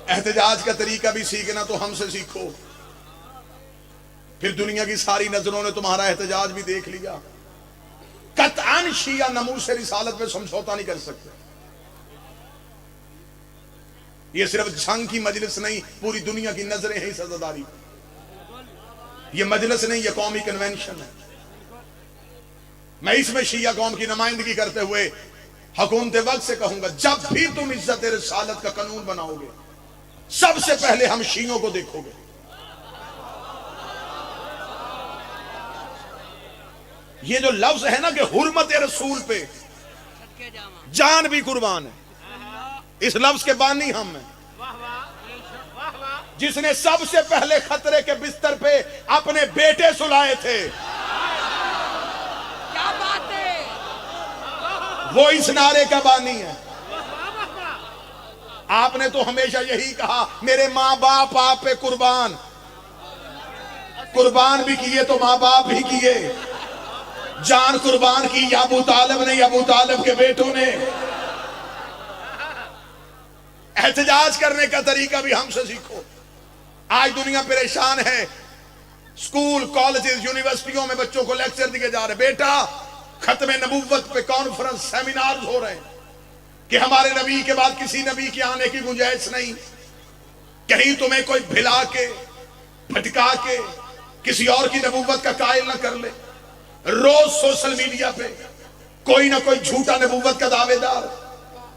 احتجاج کا طریقہ بھی سیکھنا تو ہم سے سیکھو، پھر دنیا کی ساری نظروں نے تمہارا احتجاج بھی دیکھ لیا۔ قطعاً شیعہ ناموس رسالت پہ سمجھوتا نہیں کر سکتے۔ یہ صرف جھنگ کی مجلس نہیں، پوری دنیا کی نظریں ہیں اس عزاداری۔ یہ مجلس نہیں، یہ قومی کنونشن ہے۔ میں اس میں شیعہ قوم کی نمائندگی کرتے ہوئے حکومت وقت سے کہوں گا، جب بھی تم عزت رسالت کا قانون بناؤ گے، سب سے پہلے ہم شیعوں کو دیکھو گے۔ یہ جو لفظ ہے نا کہ حرمت رسول پہ جان بھی قربان ہے، اس لفظ کے بانی ہم ہیں۔ جس نے سب سے پہلے خطرے کے بستر پہ اپنے بیٹے سلائے تھے، کیا بات ہے، وہ اس نعرے کا بانی ہے۔ آپ نے تو ہمیشہ یہی کہا، میرے ماں باپ آپ پہ قربان، قربان بھی کیے تو ماں باپ بھی کیے، جان قربان کی یا ابو طالب نے یا ابو طالب کے بیٹوں نے۔ احتجاج کرنے کا طریقہ بھی ہم سے سیکھو۔ آج دنیا پریشان ہے، سکول، کالجز، یونیورسٹیوں میں بچوں کو لیکچر دیے جا رہے، بیٹا ختم نبوت پہ کانفرنس، سیمینارز ہو رہے ہیں کہ ہمارے نبی کے بعد کسی نبی کے آنے کی گنجائش نہیں، کہیں تمہیں کوئی بھلا کے بھٹکا کے کسی اور کی نبوت کا قائل نہ کر لے۔ روز سوشل میڈیا پہ کوئی نہ کوئی جھوٹا نبوت کا دعوے دار،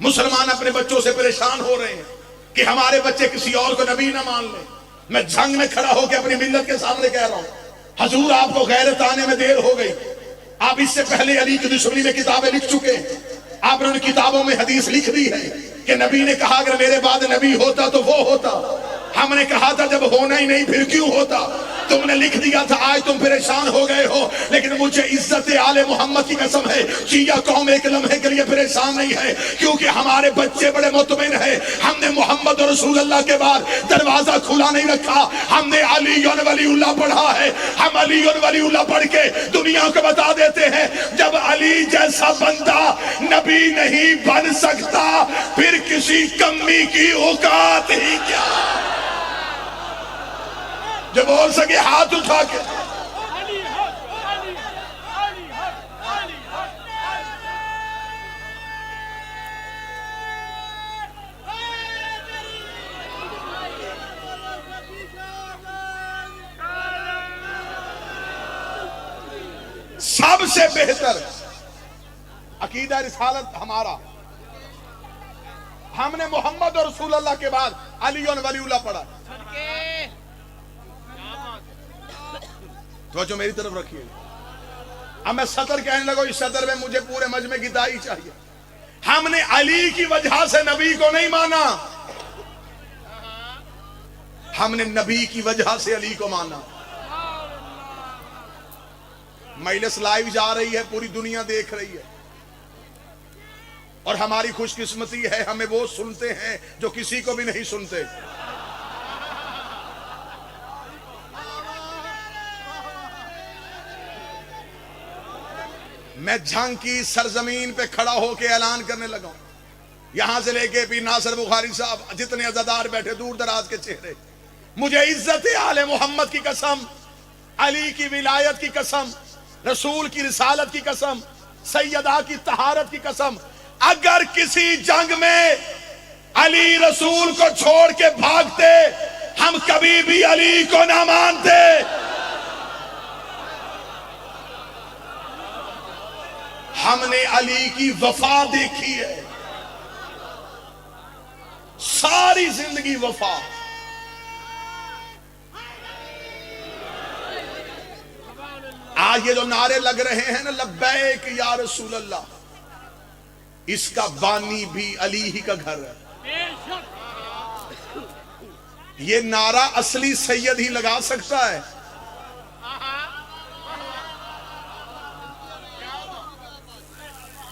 مسلمان اپنے بچوں سے پریشان ہو رہے ہیں کہ ہمارے بچے کسی اور کو نبی نہ مان لیں۔ میں جھنگ میں کھڑا ہو کے اپنی ملت کے سامنے کہہ رہا ہوں، حضور آپ کو غیرت آنے میں دیر ہو گئی۔ آپ اس سے پہلے علی کی دشمنی میں کتابیں لکھ چکے ہیں، آپ نے ان کتابوں میں حدیث لکھ دی ہے کہ نبی نے کہا اگر میرے بعد نبی ہوتا تو وہ ہوتا۔ ہم نے کہا تھا جب ہونا ہی نہیں پھر کیوں ہوتا، تم نے لکھ دیا تھا، آج تم پریشان ہو گئے ہو۔ لیکن مجھے عزت آل محمد کی قسم ہے، شیعہ قوم ایک لمحے کے لیے پریشان نہیں ہے، کیونکہ ہمارے بچے بڑے مطمئن ہیں۔ ہم نے محمد رسول اللہ کے بعد دروازہ کھلا نہیں رکھا، ہم نے علی ولی اللہ پڑھا ہے۔ ہم علی ولی اللہ پڑھ کے دنیا کو بتا دیتے ہیں، جب علی جیسا بندہ نبی نہیں بن سکتا پھر کسی کمی کی اوقات ہی کیا۔ جو بول سکے ہاتھ اٹھا کے۔ سب سے بہتر عقیدہ رسالت ہمارا، ہم نے محمد اور رسول اللہ کے بعد علی ولی اللہ پڑھا۔ توجہ میری طرف رکھیے۔ اب میں صدر کہنے لگا، اس صدر میں مجھے پورے مجمع کی دائی چاہیے۔ ہم نے علی کی وجہ سے نبی کو نہیں مانا، ہم نے نبی کی وجہ سے علی کو مانا۔ مجلس لائیو جا رہی ہے، پوری دنیا دیکھ رہی ہے، اور ہماری خوش قسمتی ہے ہمیں وہ سنتے ہیں جو کسی کو بھی نہیں سنتے۔ میں جھنگ کی سرزمین پہ کھڑا ہو کے اعلان کرنے لگا ہوں، یہاں سے لے کے پیر ناصر بخاری صاحب، جتنے عزادار بیٹھے، دور دراز کے چہرے، مجھے عزت آل محمد کی قسم، علی کی ولایت کی قسم، رسول کی رسالت کی قسم، سیدہ کی طہارت کی قسم، اگر کسی جنگ میں علی رسول کو چھوڑ کے بھاگتے، ہم کبھی بھی علی کو نہ مانتے۔ ہم نے علی کی وفا دیکھی ہے، ساری زندگی وفا۔ آج یہ جو نعرے لگ رہے ہیں نا، لبیک یا رسول اللہ، اس کا بانی بھی علی ہی کا گھر ہے۔ یہ نعرہ اصلی سید ہی لگا سکتا ہے۔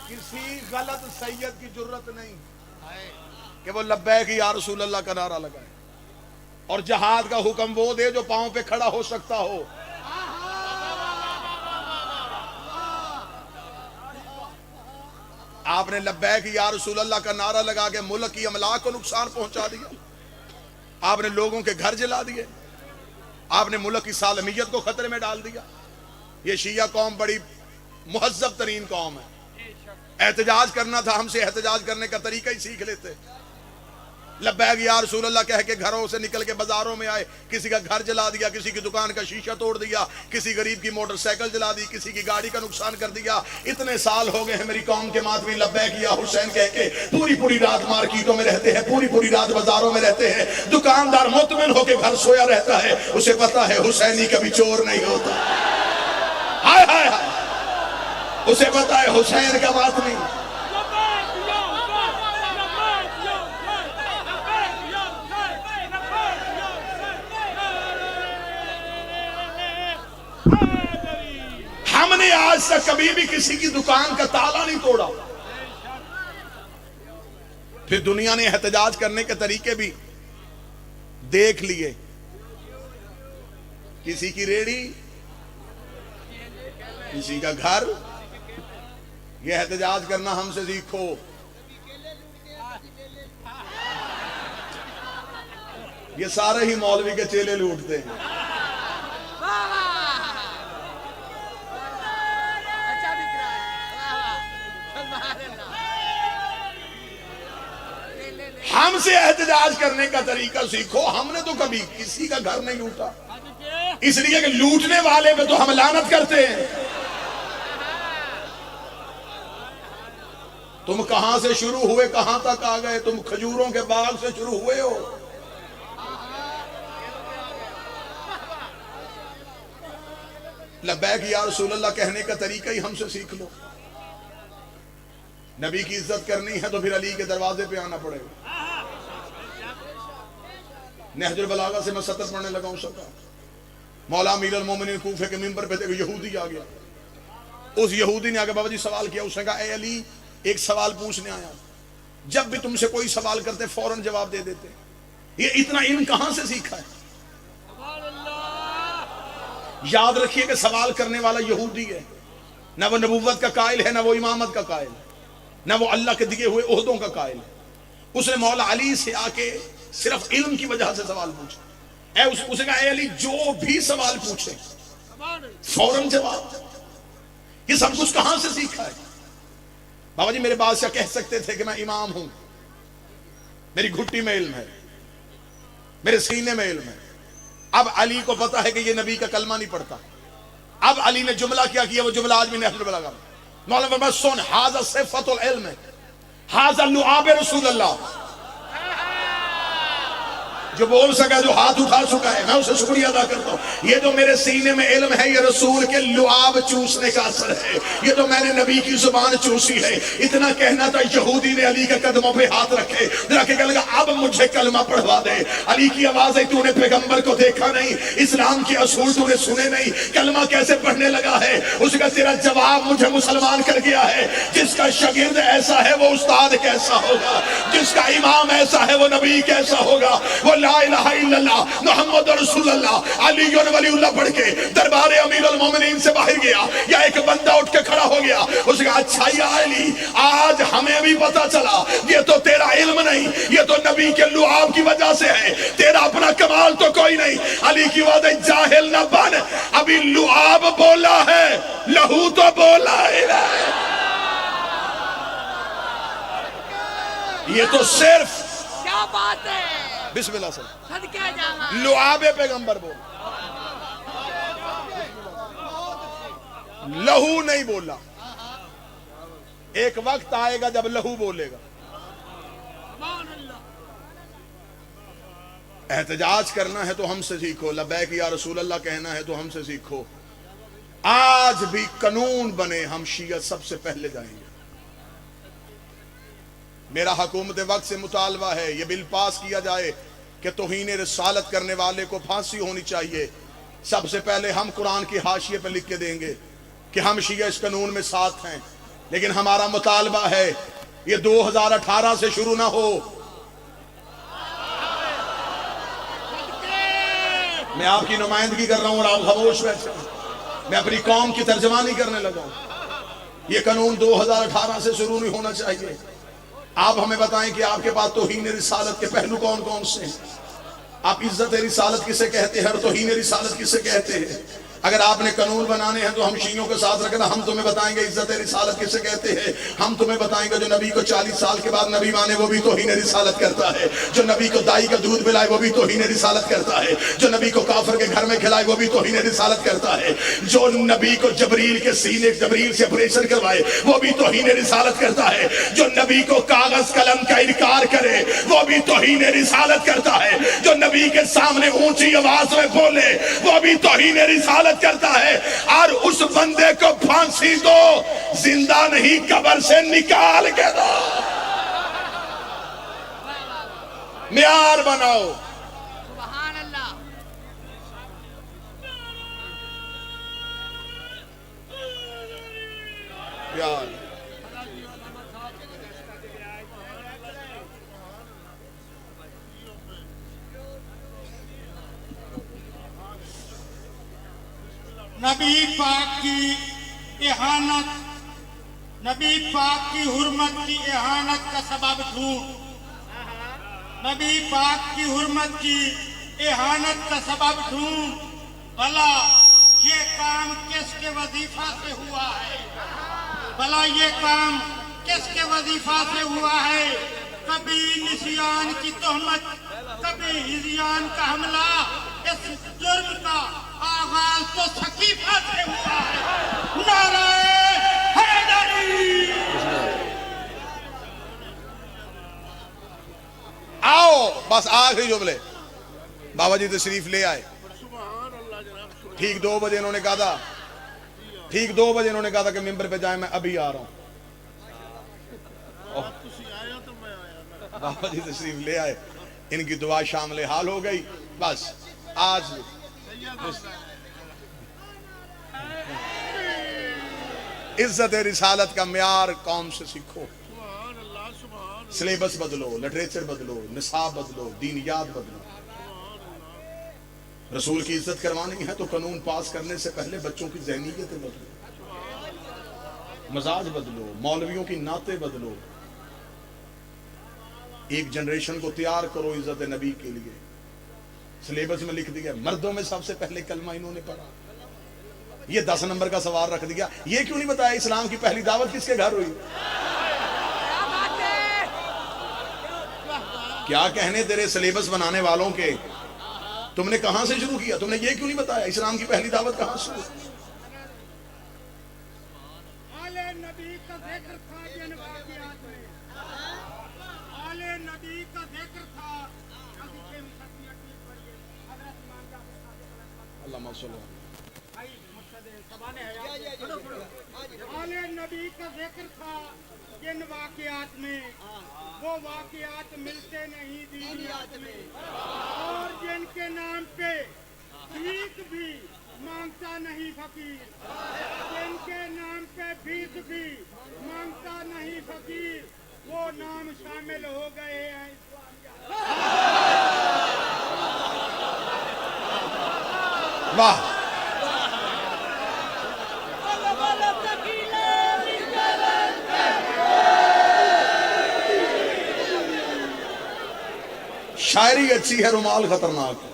کسی غلط سید کی جرت نہیں کہ وہ لبیک یا رسول اللہ کا نعرہ لگائے اور جہاد کا حکم وہ دے جو پاؤں پہ کھڑا ہو سکتا ہو۔ آپ نے لبیک یا رسول اللہ کا نعرہ لگا کے ملک کی املاک کو نقصان پہنچا دیا، آپ نے لوگوں کے گھر جلا دیے، آپ نے ملک کی سالمیت کو خطرے میں ڈال دیا۔ یہ شیعہ قوم بڑی مہذب ترین قوم ہے، احتجاج کرنا تھا ہم سے احتجاج کرنے کا طریقہ ہی سیکھ لیتے۔ لبیک یا رسول اللہ کہہ کے گھروں سے نکل کے بازاروں میں آئے، کسی کا گھر جلا دیا، کسی کی دکان کا شیشہ توڑ دیا، کسی غریب کی موٹر سائیکل جلا دی، کسی کی گاڑی کا نقصان کر دیا۔ اتنے سال ہو گئے ہیں میری قوم کے ماتمی لبیک یا حسین کہہ کے پوری رات مارکیٹوں میں رہتے ہیں، پوری رات بازاروں میں رہتے ہیں۔ دکاندار مطمئن ہو کے گھر سویا رہتا ہے، اسے پتا ہے حسینی کبھی چور نہیں ہوتا۔ ہائے ہائے ہائے، اسے پتا ہے حسین کا ماتمی۔ ہم نے آج تک کبھی بھی کسی کی دکان کا تالا نہیں توڑا۔ پھر دنیا نے احتجاج کرنے کے طریقے بھی دیکھ لیے، کسی کی ریڑھی، کسی کا گھر۔ یہ احتجاج کرنا ہم سے سیکھو۔ یہ سارے ہی مولوی کے چیلے لوٹتے ہیں۔ ہم سے احتجاج کرنے کا طریقہ سیکھو۔ ہم نے تو کبھی کسی کا گھر نہیں لوٹا، اس لیے کہ لوٹنے والے پہ تو ہم لعنت کرتے ہیں۔ تم کہاں سے شروع ہوئے کہاں تک آ گئے؟ تم کھجوروں کے باغ سے شروع ہوئے ہو۔ لبیک یا رسول اللہ کہنے کا طریقہ ہی ہم سے سیکھ لو۔ نبی کی عزت کرنی ہے تو پھر علی کے دروازے پہ آنا پڑے گا۔ نہج البلاغہ سے میں سطر پڑھنے لگا ہوں سکا، مولا امیر المومنین کوفے کے ممبر پہ یہودی آ گیا۔ اس یہودی نے آگے بابا جی سوال کیا، اس نے کہا اے علی ایک سوال پوچھنے آیا، جب بھی تم سے کوئی سوال کرتے فوراً جواب دے دیتے، یہ اتنا علم کہاں سے سیکھا ہے؟ یاد رکھیے کہ سوال کرنے والا یہودی ہے، نہ وہ نبوت کا قائل ہے، نہ وہ امامت کا قائل ہے، نہ وہ اللہ کے دیے ہوئے عہدوں کا قائل ہے۔ اس نے مولا علی سے آ کے صرف علم کی وجہ سے سوال پوچھا۔ اس نے کہا اے علی جو بھی سوال پوچھے فوراً جواب۔ یہ سب کچھ کہاں سے سیکھا ہے؟ بابا جی میرے بادشاہ کہہ سکتے تھے کہ میں امام ہوں، میری گھٹی میں علم ہے، میرے سینے میں علم ہے۔ اب علی کو پتا ہے کہ یہ نبی کا کلمہ نہیں پڑھتا۔ اب علی نے جملہ کیا کیا، وہ جملہ آج بھی نہج البلاغہ میں مولانا فرمایا سن ھذا صفۃ العلم، ھذا لعاب رسول اللہ۔ جو بول سکا، جو ہاتھ اٹھا چکا ہے، میں اسے شکریہ ادا کرتا ہوں۔ یہ جو میرے سینے میں علم ہے یہ رسول کے لعاب چوسنے کا اثر ہے، یہ تو میں نے نبی کی زبان چوسی ہے۔ اتنا کہنا تھا، یہودی نے علی کے قدموں پہ ہاتھ رکھے، رکھ کے لگا اب مجھے کلمہ پڑھوا دے۔ علی کی آواز ہے، تو نے پیغمبر کو دیکھا نہیں، اسلام کے اصول تو نے سنے نہیں، کلمہ کیسے پڑھنے لگا ہے؟ اس کا تیرا جواب مجھے مسلمان کر گیا ہے۔ جس کا شاگرد ایسا ہے وہ استاد کیسا ہوگا، جس کا امام ایسا ہے وہ نبی کیسا ہوگا۔ وہ لا الہ الا اللہ محمد رسول اللہ علی ولی اللہ پڑھ کے دربار امیر المومنین سے باہر گیا، یا ایک بندہ اٹھ کے کھڑا ہو گیا، اس نے کہا اچھا یا علی آج ہمیں بھی پتا چلا یہ تو تیرا علم نہیں، یہ تو نبی کے لعاب کی وجہ سے ہے، تیرا اپنا کمال تو کوئی نہیں۔ علی کی وعدہ جاہل نہ بن، ابھی لعاب بولا ہے، لہو تو بولا ہے۔ یہ تو صرف کیا بات ہے، بسم اللہ سے صدقے جانا لعاب پیغمبر بول، لہو نہیں بولا۔ ایک وقت آئے گا جب لہو بولے گا۔ احتجاج کرنا ہے تو ہم سے سیکھو، لبیک یا رسول اللہ کہنا ہے تو ہم سے سیکھو۔ آج بھی قانون بنے، ہم شیعہ سب سے پہلے جائیں گے۔ میرا حکومت وقت سے مطالبہ ہے یہ بل پاس کیا جائے کہ توہین رسالت کرنے والے کو پھانسی ہونی چاہیے۔ سب سے پہلے ہم قرآن کی حاشیے پہ لکھ کے دیں گے کہ ہم شیعہ اس قانون میں ساتھ ہیں، لیکن ہمارا مطالبہ ہے یہ 2018 سے شروع نہ ہو۔ میں آپ کی نمائندگی کر رہا ہوں اور آپ خاموش بیٹھے ہیں، میں اپنی قوم کی ترجمانی کرنے لگا ہوں۔ یہ قانون 2018 سے شروع نہیں ہونا چاہیے۔ آپ ہمیں بتائیں کہ آپ کے پاس توہین رسالت کے پہلو کون کون سے ہیں؟ آپ عزت رسالت کسے کہتے ہیں اور توہین رسالت کسے کہتے ہیں؟ اگر آپ نے قانون بنانے ہیں تو ہم شیعوں کے ساتھ رکھنا، ہم تمہیں بتائیں گے عزت رسالت کسے کہتے ہیں، ہم تمہیں بتائیں گے جو نبی کو 40 سال کے بعد نبی مانے وہ بھی توہین رسالت کرتا ہے، جو نبی کو دائی کا دودھ پلائے وہ بھی توہین رسالت کرتا ہے، جو نبی کو کافر کے گھر میں کھلائے وہ بھی توہین رسالت کرتا ہے، جو نبی کو جبریل کے سینے جبریل سے آپریشن کروائے وہ بھی توہین رسالت کرتا ہے، جو نبی کو کاغذ قلم کا انکار کرے وہ بھی توہین رسالت کرتا ہے، جو نبی کے سامنے اونچی آواز میں بولے وہ بھی توہین رسالت کرتا ہے۔ اور اس بندے کو پھانسی دو، زندہ نہیں قبر سے نکال کے دو، معیار بناؤ۔ سبحان اللہ۔ یار نبی پاک کی اہانت، نبی پاک کی حرمت کی اہانت کا سبب ڈھونڈ، نبی پاک کی حرمت کی اہانت کا سبب ڈھونڈ، بھلا یہ کام کس کے وظیفہ سے ہوا ہے، بھلا یہ کام کس کے وظیفہ سے ہوا ہے؟ کبھی نسیان کی تہمت، کبھی ہذیان کا حملہ، اس جرم کا آغاز تو ثقیفہ سے ہوا ہے۔ نعرہ حیدری! آؤ بس آخری جملے بابا جی تشریف لے آئے۔ ٹھیک 2 بجے انہوں نے کہا تھا، ٹھیک 2 بجے انہوں نے کہا تھا کہ ممبر پہ جائیں، میں ابھی آ رہا ہوں۔ بابا جی تشریف لے آئے، ان کی دعا شامل حال ہو گئی۔ بس آج عزت رسالت کا معیار قوم سے سیکھو، سلیبس بدلو، لٹریچر بدلو، نصاب بدلو، دینیات بدلو۔ رسول کی عزت کروانی ہے تو قانون پاس کرنے سے پہلے بچوں کی ذہنیتیں بدلو، مزاج بدلو، مولویوں کی نعتیں بدلو، ایک جنریشن کو تیار کرو عزت نبی کے لیے۔ سلیبس میں لکھ دیا مردوں میں سب سے پہلے کلمہ انہوں نے پڑھا، یہ 10 نمبر کا سوال رکھ دیا۔ یہ کیوں نہیں بتایا اسلام کی پہلی دعوت کس کے گھر ہوئی؟ کیا کہنے تیرے سلیبس بنانے والوں کے، تم نے کہاں سے شروع کیا؟ تم نے یہ کیوں نہیں بتایا اسلام کی پہلی دعوت کہاں سے ہوئی؟ آل نبی کا ذکر تھا جن واقعات میں، آل نبی کا ذکر تھا۔ اللہم صلی اللہ آل نبی کا ذکر تھا جن واقعات میں، وہ واقعات ملتے نہیں دینیات میں، اور جن کے نام پہ بھیک بھی مانگتا نہیں فقیر، جن کے نام پہ بھیک بھی مانگتا نہیں فقیر، وہ نام شامل ہو گئے ہیں واہ! شاعری اچھی ہے، رومال خطرناک ہے۔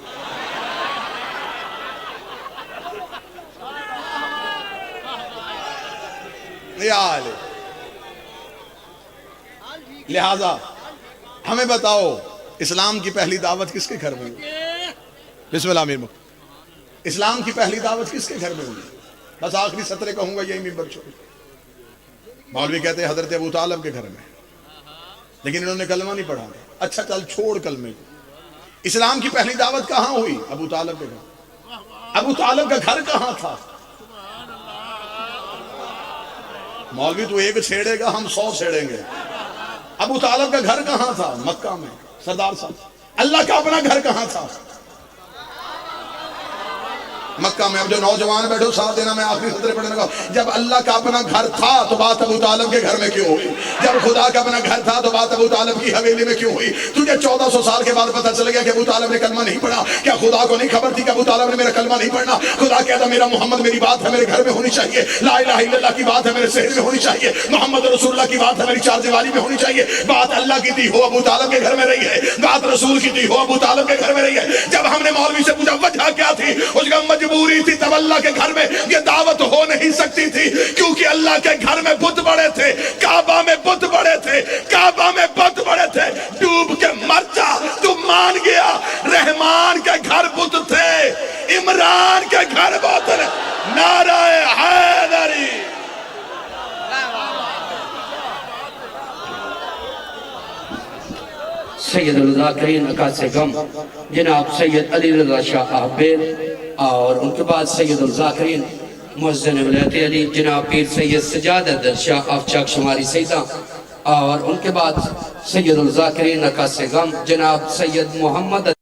لہذا ہمیں بتاؤ اسلام کی پہلی دعوت کس کے گھر میں ہوئی؟ بسم اللہ امیر مفتی، اسلام کی پہلی دعوت کس کے گھر میں ہوئی؟ بس آخری سطرے کہوں گا، یہی ممبر چھوڑ۔ مولوی کہتے ہیں حضرت ابو طالب کے گھر میں، لیکن انہوں نے کلمہ نہیں پڑھا۔ اچھا چل چھوڑ کلمے کو، اسلام کی پہلی دعوت کہاں ہوئی؟ ابو طالب کے گھر۔ ابو طالب کا گھر کہاں تھا؟ مولوی تو ایک چھیڑے گا، ہم 100 چھیڑیں گے۔ ابو طالب کا گھر کہاں تھا؟ مکہ میں۔ سردار صاحب، اللہ کا اپنا گھر کہاں تھا؟ مکہ میں اب جو نوجوان بیٹھو ساتھ دینا، میں آخری خطرے پڑھنے لگا. جب اللہ کا اپنا گھر تھا تو بات ابو طالب کے گھر میں کیوں ہوئی؟ جب خدا کا اپنا گھر تھا تو بات ابو طالب کی حویلی میں کیوں ہوئی؟ تجھے 1400 سال کے بعد پتہ چل گیا کہ ابو طالب نے کلمہ نہیں پڑھا. کیا خدا کو نہیں خبر تھی کہ ابو طالب نے میرا کلمہ نہیں پڑھنا؟ خدا کہتا میرا محمد میری بات ہے میرے گھر میں ہونی چاہیے، لا الہ الا اللہ کی بات ہے میرے شہر میں ہونی چاہیے، محمد رسول اللہ کی بات ہے میری چار دیواری میں ہونی چاہیے. بات اللہ کی دی ہو ابو طالب کے گھر میں رہی ہے، بات رسول کی دی ہو ابو طالب کے گھر میں رہی ہے. جب ہم نے مولوی سے پوچھا وجہ کیا تھی، اس کا مجبوری تھی، تب اللہ کے گھر میں یہ دعوت ہو نہیں سکتی تھی کیونکہ اللہ کے گھر میں بت بڑے تھے، کعبہ میں بت بڑے تھے، کعبہ میں بت بڑے تھے. ڈوب کے مر جا، تو مان گیا. رحمان کے گھر بت تھے، عمران کے گھر بت تھے. نعرہ حیدری. سید الذاکرین اکاسِ غم جناب سید علی رضا شاہ عابد، اور ان کے بعد سید الذاکرین مؤذن ولایت علی جناب پیر سید سجاد احمد شاہ افچاک شماری سیدہ، اور ان کے بعد سید الذاکرین اکاسِ غم جناب سید محمد